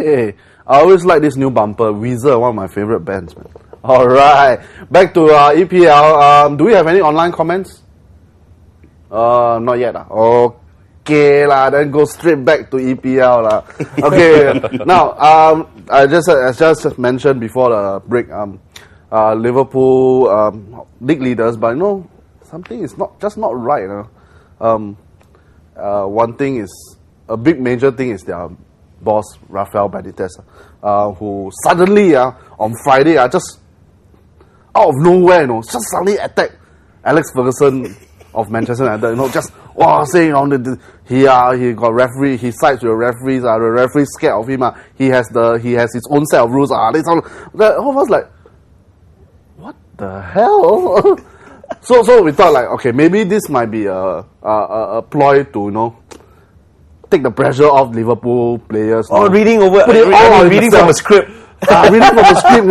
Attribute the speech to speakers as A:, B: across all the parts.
A: Okay. I always like this new bumper. Weezer, one of my favorite bands, man. Alright. Back to EPL. Do we have any online comments? Not yet. Okay lah, then go straight back to EPL lah. Okay. Now, I just mentioned before the break, Liverpool league leaders, but something is not right. One thing is, a big major thing is their boss Rafael Benitez, who suddenly on Friday just out of nowhere, just suddenly attacked Alex Ferguson of Manchester United. Just saying he got referee, he sides with the referees. The referees scared of him. He has his own set of rules. All of us like, what the hell? So we thought like, okay, maybe this might be a ploy to take the pressure off Liverpool players.
B: Reading from a script.
A: Reading from a script.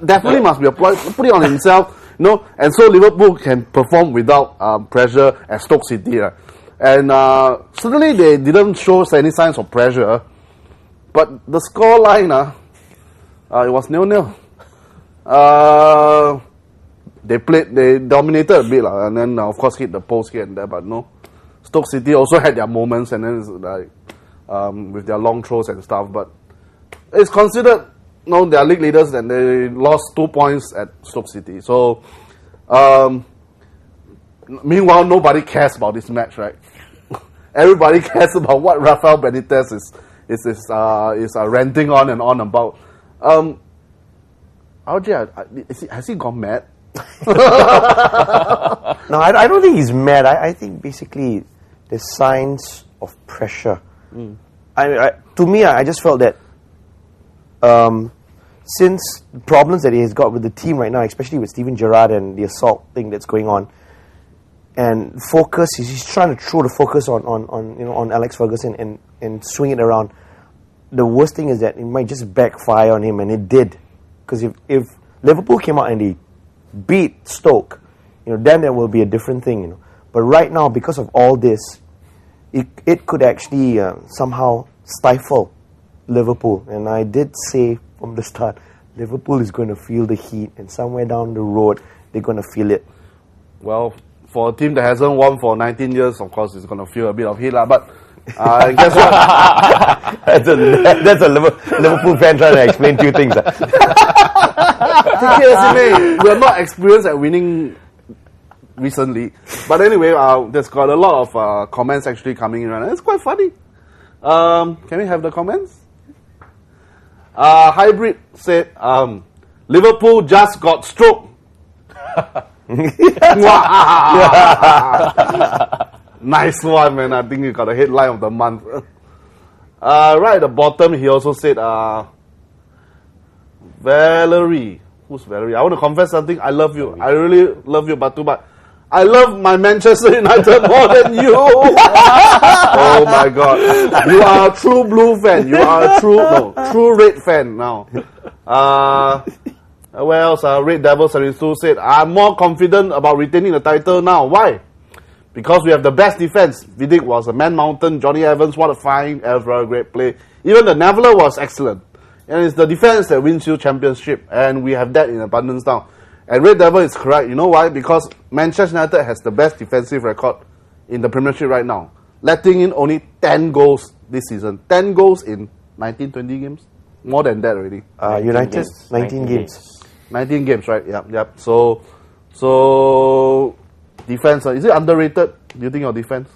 A: Definitely must be a ploy. Put it on himself. And so Liverpool can perform without pressure at Stoke City. And suddenly they didn't show any signs of pressure. But the score line, it was 0-0. They dominated a bit, and then of course hit the post here and there, but no. Stoke City also had their moments, and then it's like with their long throws and stuff, but it's considered they are league leaders, and they lost 2 points at Stoke City. So meanwhile, nobody cares about this match, right? Everybody cares about what Rafael Benitez is ranting on and on about. RJ, has he gone mad?
B: No, I don't think he's mad. I think basically there's signs of pressure. To me, I just felt that since the problems that he has got with the team right now, especially with Steven Gerrard and the assault thing that's going on, and he's trying to throw the focus on Alex Ferguson and swing it around. The worst thing is that it might just backfire on him, and it did. Because if Liverpool came out and they beat Stoke, then there will be a different thing, But right now, because of all this, it could actually somehow stifle Liverpool. And I did say from the start, Liverpool is going to feel the heat, and somewhere down the road, they're going to feel it.
A: Well, for a team that hasn't won for 19 years, of course, it's going to feel a bit of heat, but guess what?
B: That's a Liverpool fan trying to explain two things.
A: We're not experienced at winning recently, but anyway, there's got a lot of comments actually coming in, and it's quite funny. Can we have the comments? Hybrid said, Liverpool just got stroke. Nice one, man. I think you got a headline of the month. Right at the bottom, he also said, Valerie. Who's Valerie? I want to confess something. I love you. I really love you, Batu, but I love my Manchester United more than you. Oh my God. You are a true blue fan. You are a true red fan now. Where else? Red Devil 72 said, I'm more confident about retaining the title now. Why? Because we have the best defense. Vidic was a man mountain. Johnny Evans, what a fine, ever great play. Even the Naveler was excellent. And it's the defense that wins you championship. And we have that in abundance now. And Red Devil is correct. You know why? Because Manchester United has the best defensive record in the Premiership right now. Letting in only 10 goals this season. 10 goals in 19-20 games. More than that already.
B: United, 19 games.
A: 19 games, right? Yep. So defense, is it underrated? Do you think your defense?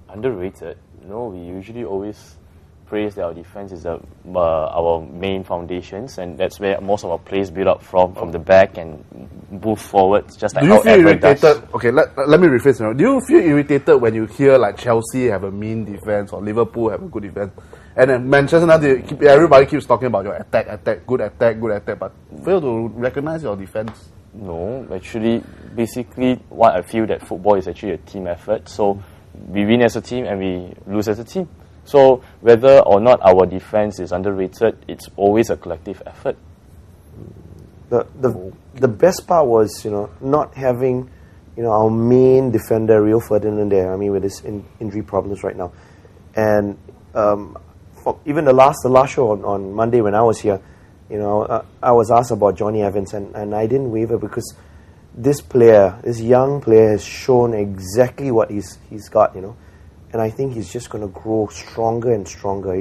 C: Underrated? No, we usually always praise that our defense is our main foundations, and that's where most of our plays build up from the back and move forward, just like how Everett does.
A: Okay, let me rephrase. Do you feel irritated when you hear like Chelsea have a mean defense or Liverpool have a good defense, and then Manchester United, everybody keeps talking about your attack, good attack, but fail to recognize your defense?
C: No, actually, basically, what I feel that football is actually a team effort. So we win as a team and we lose as a team. So whether or not our defense is underrated, it's always a collective effort.
B: The best part was, not having, our main defender Rio Ferdinand there. I mean, with his injury problems right now, and even the last show on Monday when I was here, I was asked about Johnny Evans, and I didn't waver because this young player, has shown exactly what he's got, and I think he's just going to grow stronger and stronger.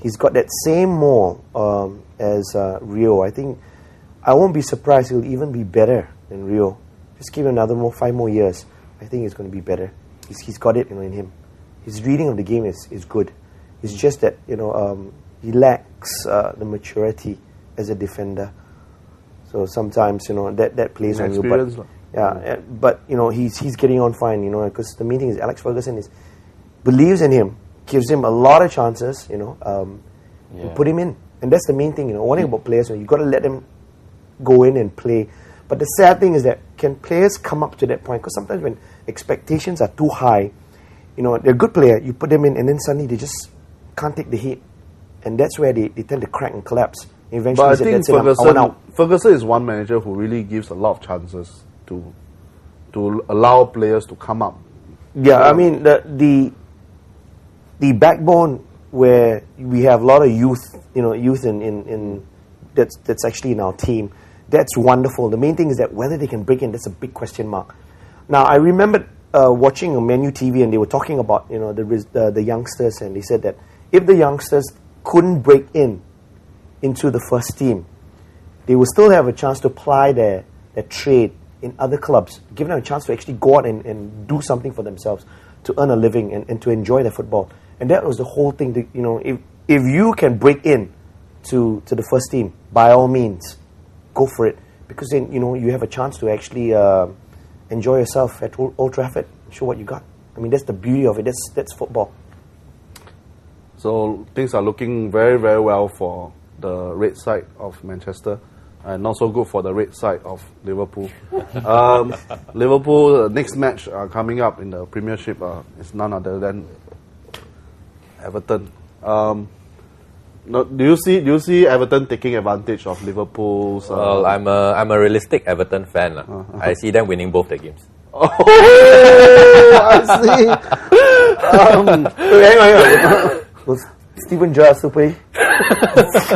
B: He's got that same mold as Rio. I think I won't be surprised he'll even be better than Rio. Just give him 5 more years. I think he's going to be better. He's got it in him. His reading of the game is good. It's just that he lacks the maturity as a defender. So sometimes that plays on you. But he's getting on fine. Because the main thing is Alex Ferguson believes in him, gives him a lot of chances. Put him in, and that's the main thing. One thing about players, you got to let them go in and play. But the sad thing is that can players come up to that point? Because sometimes when expectations are too high, they're a good player, you put them in, and then suddenly they just can't take the hit, and that's where they tend to crack and collapse. Eventually,
A: but I think Ferguson is one manager who really gives a lot of chances to allow players to come up.
B: Yeah, I mean the backbone where we have a lot of youth in that's actually in our team. That's wonderful. The main thing is that whether they can break in, that's a big question mark. Now, I remember watching a Menu TV, and they were talking about the youngsters, and they said that if the youngsters couldn't break into the first team, they will still have a chance to apply their trade in other clubs, give them a chance to actually go out and do something for themselves, to earn a living and to enjoy their football. And that was the whole thing. If you can break in to the first team, by all means, go for it, because then you have a chance to actually enjoy yourself at Old Trafford, show what you got. I mean, that's the beauty of it. That's football.
A: So things are looking very, very well for the red side of Manchester, and not so good for the red side of Liverpool. Liverpool, next match coming up in the Premiership is none other than Everton. No, do you see Everton taking advantage of Liverpool's?
D: Well, I'm a realistic Everton fan. I see them winning both the games.
A: Oh, I see.
B: Hang on. Was Steven Gerrard still playing?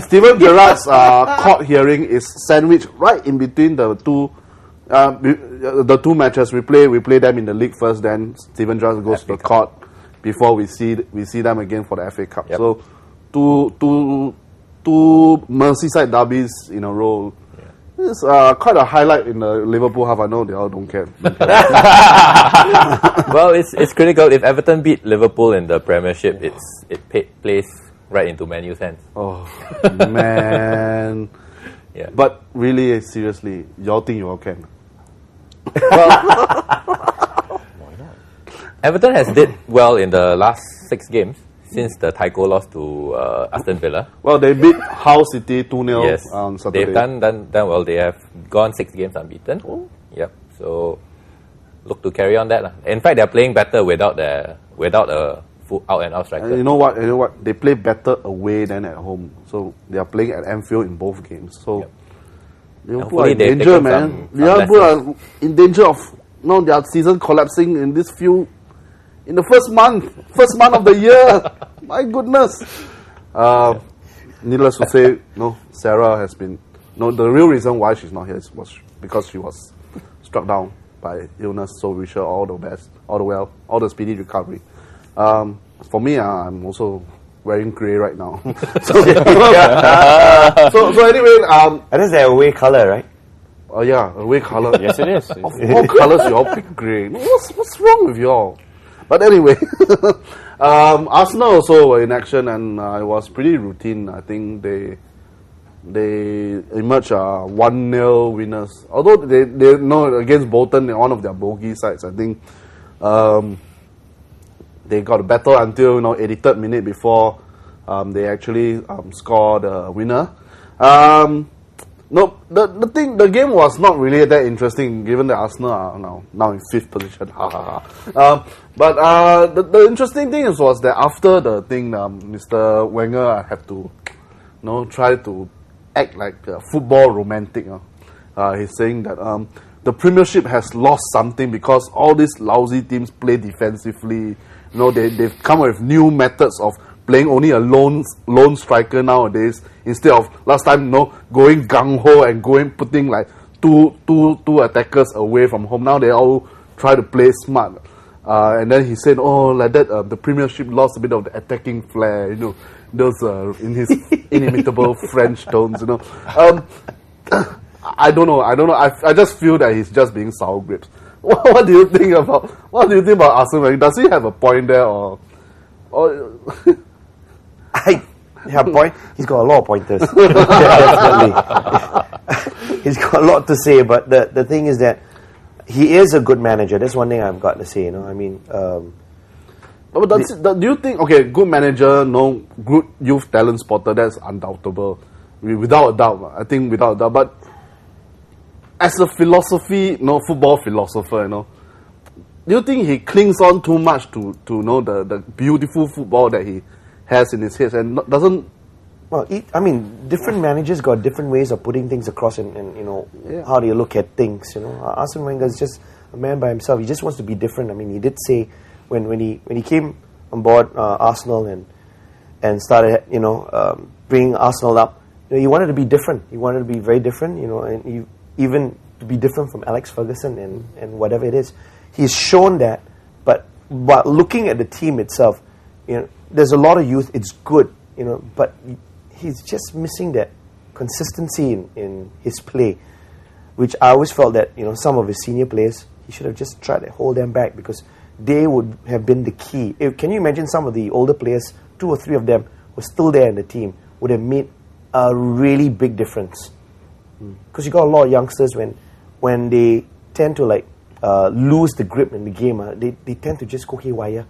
A: Steven Gerrard's court hearing is sandwiched right in between the two matches. We play them in the league first, then Steven Gerrard goes to the court before we see them again for the FA Cup. Yep. So two Merseyside derbies in a row. Yeah. It's quite a highlight in the Liverpool half. I know they all don't care.
D: Well, it's critical. If Everton beat Liverpool in the Premiership, it plays right into Man U's hands.
A: Oh man!
D: Yeah.
A: But really, seriously, y'all think you all can?
D: Well, why not? Everton has did well in the last 6 games since the Tyco loss to Aston Villa.
A: Well, they beat Hull City 2-0
D: yes.
A: on Saturday.
D: They've done well. They have gone 6 games unbeaten.
A: Oh.
D: Yep. So look to carry on that. In fact, they're playing better without a full out and out striker.
A: You know what? They play better away than at home. So they are playing at Anfield in both games. So Liverpool are in danger, man. Liverpool are in danger of their season collapsing in the first month of the year. My goodness. Needless to say, Sarah has been. The real reason why she's not here was because she was struck down by illness. So we wish her all the best, all the speedy recovery. For me, I'm also wearing grey right now. so anyway,
B: and it's their away colour, right?
A: Oh yeah, away colour.
C: Yes, it is.
A: Of all colours, you all pick grey. What's wrong with you all? But anyway, Arsenal also were in action, and it was pretty routine. I think they emerged 1-0 winners. Although they against Bolton, one of their bogey sides, I think they got a battle until 83rd minute before they actually scored a winner. The game was not really that interesting, given that Arsenal are now in 5th position. But the interesting thing was that after the thing, Mr. Wenger had to try to act like a football romantic. He's saying that the Premiership has lost something because all these lousy teams play defensively. They've come up with new methods of playing only a lone striker nowadays instead of last time, going gung ho and putting like two attackers away from home. Now they all try to play smart. And then he said, like that, the Premiership lost a bit of the attacking flair, those in his inimitable French tones, I don't know. I just feel that he's just being sour grapes. What do you think about Arsene Wenger? Does he have a point there, or?
B: Point. He's got a lot of pointers. Definitely. He's got a lot to say, but the thing is that he is a good manager. That's one thing I've got to say. I mean,
A: but do you think, good manager, good youth talent spotter, that's undoubtable, without a doubt. I think without a doubt. But as a philosophy, football philosopher, do you think he clings on too much to the beautiful football that he has in his head and doesn't?
B: Well, different managers got different ways of putting things across and how they look at things. Arsene Wenger is just a man by himself. He just wants to be different. I mean, he did say when he came on board Arsenal and started bringing Arsenal up, he wanted to be different. He wanted to be very different. And even to be different from Alex Ferguson and whatever it is. He's shown that, but looking at the team itself, there's a lot of youth. It's good, but he's just missing that consistency in his play, which I always felt that some of his senior players, he should have just tried to hold them back because they would have been the key. Can you imagine some of the older players, 2 or 3 of them were still there in the team, would have made a really big difference. Because you got a lot of youngsters when they tend to lose the grip in the game, they tend to just go haywire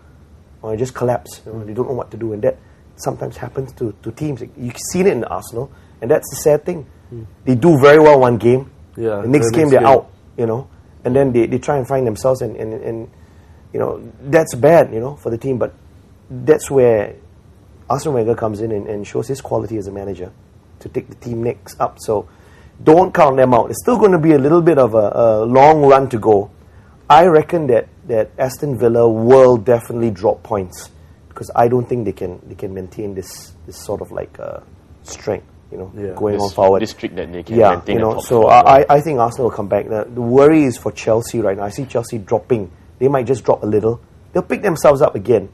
B: or just collapse. They don't know what to do, and that sometimes happens to teams. You've seen it in Arsenal, and that's the sad thing. They do very well one game, the next game they're out, and then they try and find themselves, and that's bad, for the team. But that's where Arsene Wenger comes in and shows his quality as a manager to take the team next up. So don't count them out. It's still going to be a little bit of a long run to go. I reckon that Aston Villa will definitely drop points because I don't think they can maintain this sort of strength, going on forward.
C: This streak that they can maintain.
B: So I think Arsenal will come back. The worry is for Chelsea right now. I see Chelsea dropping. They might just drop a little. They'll pick themselves up again.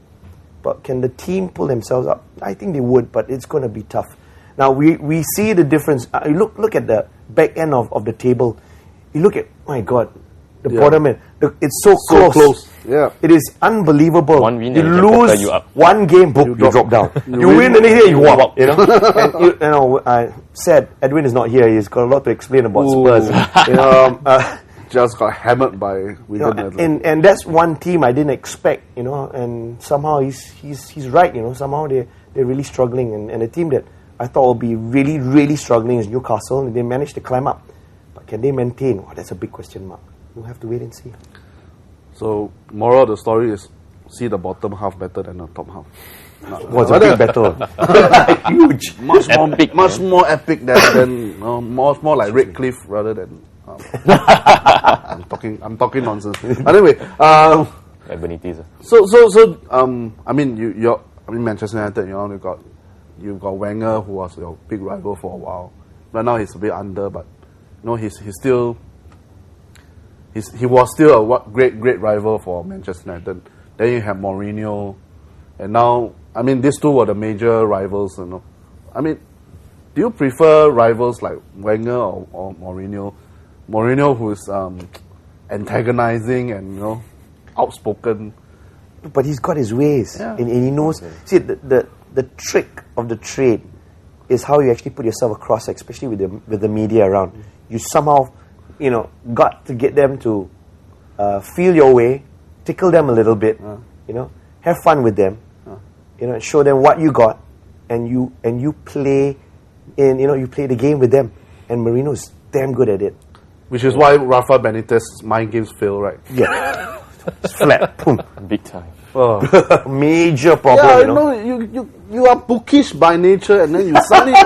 B: But can the team pull themselves up? I think they would, but it's going to be tough. Now, we see the difference. Look at the back end of the table. You look at, my God, the bottom end. It's so close.
A: Yeah.
B: It is unbelievable.
C: One win
B: you
C: and
B: lose
C: you up.
B: one game, boom, you drop down. You win and then you walk. And I said Edwin is not here. He's got a lot to explain about Spurs.
A: Just got hammered by Wigan.
B: And that's one team I didn't expect, and somehow he's right, somehow they're really struggling, and a team that I thought would be really, really struggling is Newcastle, and they managed to climb up. But can they maintain? That's a big question mark. We'll have to wait and see.
A: So, moral of the story is, see the bottom half better than the top half.
B: It's a big battle. Huge.
A: Much more epic than more like Redcliffe rather than... I'm talking nonsense. Anyway,
C: Benitez.
A: Manchester United, you've got Wenger, who was your big rival for a while. Right now he's a bit under, but he was still a great rival for Manchester United. Then you have Mourinho, and now these two were the major rivals. Do you prefer rivals like Wenger or Mourinho? Mourinho, who's antagonizing and outspoken,
B: but he's got his ways, and he knows. See, the trick of the trade is how you actually put yourself across, especially with the media around. You somehow, got to get them to feel your way, tickle them a little bit, have fun with them, show them what you got, and you play you play the game with them. And Mourinho's damn good at it.
A: Which is why Rafa Benitez's mind games fail, right?
B: Yeah. It's flat. Boom.
C: Big time.
B: Major problem.
A: You are bookish by nature, and then you suddenly...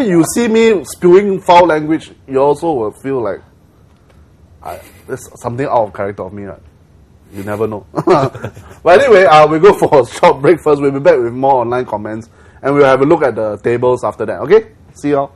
A: you see me spewing foul language, you also will feel like... there's something out of character of me, right? You never know. But anyway, we go for a short break first. We'll be back with more online comments, and we'll have a look at the tables after that. Okay? See y'all.